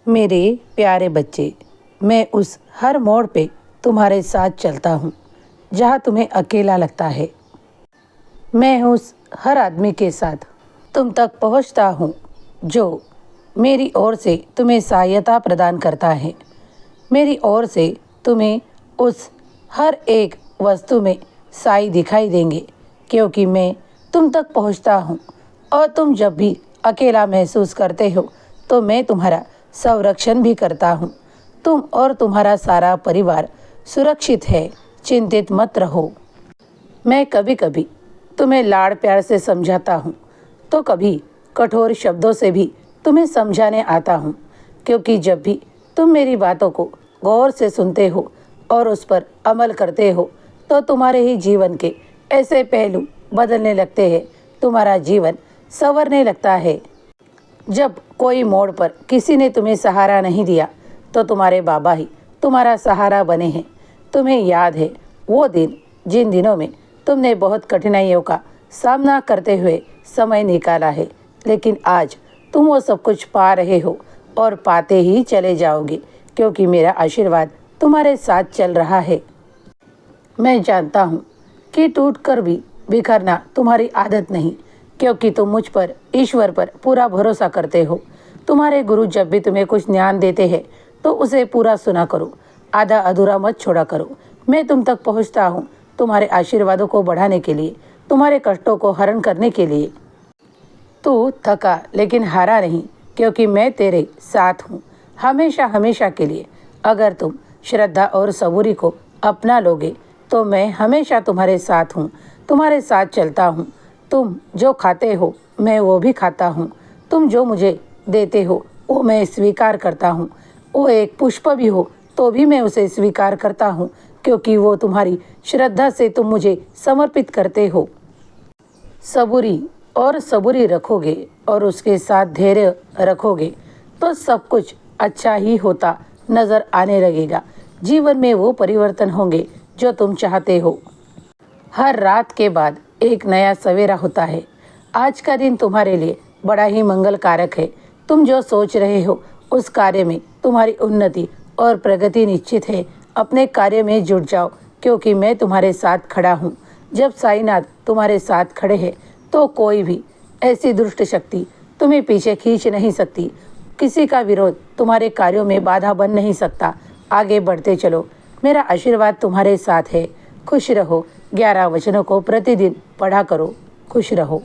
मेरे प्यारे बच्चे, मैं उस हर मोड़ पे तुम्हारे साथ चलता हूँ जहाँ तुम्हें अकेला लगता है। मैं उस हर आदमी के साथ तुम तक पहुँचता हूँ जो मेरी ओर से तुम्हें सहायता प्रदान करता है। मेरी ओर से तुम्हें उस हर एक वस्तु में साई दिखाई देंगे, क्योंकि मैं तुम तक पहुँचता हूँ। और तुम जब भी अकेला महसूस करते हो तो मैं तुम्हारा संरक्षण भी करता हूँ। तुम और तुम्हारा सारा परिवार सुरक्षित है, चिंतित मत रहो। मैं कभी कभी तुम्हें लाड़ प्यार से समझाता हूँ तो कभी कठोर शब्दों से भी तुम्हें समझाने आता हूँ, क्योंकि जब भी तुम मेरी बातों को गौर से सुनते हो और उस पर अमल करते हो तो तुम्हारे ही जीवन के ऐसे पहलू बदलने लगते हैं, तुम्हारा जीवन संवरने लगता है। जब कोई मोड़ पर किसी ने तुम्हें सहारा नहीं दिया तो तुम्हारे बाबा ही तुम्हारा सहारा बने हैं। तुम्हें याद है वो दिन जिन दिनों में तुमने बहुत कठिनाइयों का सामना करते हुए समय निकाला है, लेकिन आज तुम वो सब कुछ पा रहे हो और पाते ही चले जाओगे, क्योंकि मेरा आशीर्वाद तुम्हारे साथ चल रहा है। मैं जानता हूँ कि टूटकर भी बिखरना तुम्हारी आदत नहीं, क्योंकि तुम मुझ पर, ईश्वर पर पूरा भरोसा करते हो। तुम्हारे गुरु जब भी तुम्हें कुछ ज्ञान देते हैं तो उसे पूरा सुना करो, आधा अधूरा मत छोड़ा करो। मैं तुम तक पहुँचता हूँ तुम्हारे आशीर्वादों को बढ़ाने के लिए, तुम्हारे कष्टों को हरण करने के लिए। तू थका लेकिन हारा नहीं, क्योंकि मैं तेरे साथ हूँ हमेशा हमेशा के लिए। अगर तुम श्रद्धा और सबूरी को अपना लोगे तो मैं हमेशा तुम्हारे साथ हूँ, तुम्हारे साथ चलता हूँ। तुम जो खाते हो मैं वो भी खाता हूँ, तुम जो मुझे देते हो वो मैं स्वीकार करता हूँ। वो एक पुष्प भी हो तो भी मैं उसे स्वीकार करता हूँ, क्योंकि वो तुम्हारी श्रद्धा से तुम मुझे समर्पित करते हो। सबूरी और सबूरी रखोगे और उसके साथ धैर्य रखोगे तो सब कुछ अच्छा ही होता नज़र आने लगेगा। जीवन में वो परिवर्तन होंगे जो तुम चाहते हो। हर रात के बाद एक नया सवेरा होता है। आज का दिन तुम्हारे लिए बड़ा ही मंगल कारक है। तुम जो सोच रहे हो उस कार्य में तुम्हारी उन्नति और प्रगति निश्चित है। अपने कार्य में जुट जाओ, क्योंकि मैं तुम्हारे साथ खड़ा हूँ। जब साईनाथ तुम्हारे साथ खड़े हैं तो कोई भी ऐसी दुष्ट शक्ति तुम्हें पीछे खींच नहीं सकती। किसी का विरोध तुम्हारे कार्यों में बाधा बन नहीं सकता। आगे बढ़ते चलो, मेरा आशीर्वाद तुम्हारे साथ है। खुश रहो। 11 वचनों को प्रतिदिन पढ़ा करो। खुश रहो।